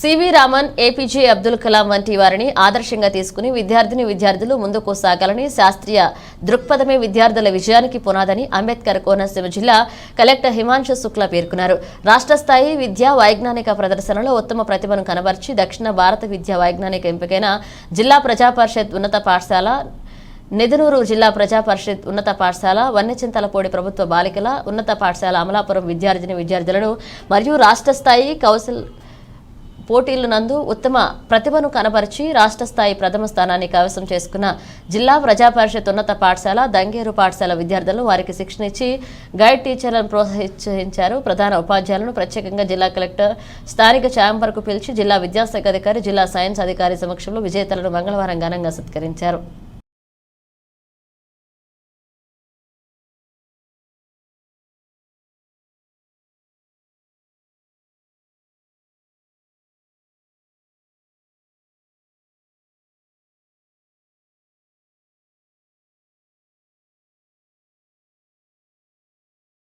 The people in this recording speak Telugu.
సివి రామన్, ఏపీజే అబ్దుల్ కలాం వంటి వారిని ఆదర్శంగా తీసుకుని విద్యార్థులు ముందుకు సాగాలని, శాస్త్రీయ దృక్పథమే విద్యార్థుల విజయానికి పునాదని అంబేద్కర్ కోనసీమ జిల్లా కలెక్టర్ హిమాంశు శుక్లా పేర్కొన్నారు. రాష్ట్ర స్థాయి విద్యా వైజ్ఞానిక ప్రదర్శనలో ఉత్తమ ప్రతిభను కనబర్చి దక్షిణ భారత విద్యా వైజ్ఞానిక ఎంపికైన జిల్లా ప్రజా పరిషత్ ఉన్నత పాఠశాల, నిదనూరు జిల్లా ప్రజా పరిషత్ ఉన్నత పాఠశాల, వన్నెచింతలపూడి ప్రభుత్వ బాలికల ఉన్నత పాఠశాల, అమలాపురం విద్యార్థులను మరియు రాష్ట్ర స్థాయి కౌన్సిల్ పోటీలు నందు ఉత్తమ ప్రతిభను కనబరిచి రాష్ట్ర స్థాయి ప్రథమ స్థానాన్ని కైవసం చేసుకున్న జిల్లా ప్రజా పరిషత్ ఉన్నత పాఠశాల, దంగేరు పాఠశాల విద్యార్థులను వారికి శిక్షణ ఇచ్చి గైడ్ టీచర్లను ప్రోత్సహించారు. ప్రధాన ఉపాధ్యాయులను ప్రత్యేకంగా జిల్లా కలెక్టర్ స్థానిక ఛాంబర్కు పిలిచి జిల్లా విద్యాశాఖ అధికారి, జిల్లా సైన్స్ అధికారి సమక్షంలో విజేతలను మంగళవారం ఘనంగా సత్కరించారు.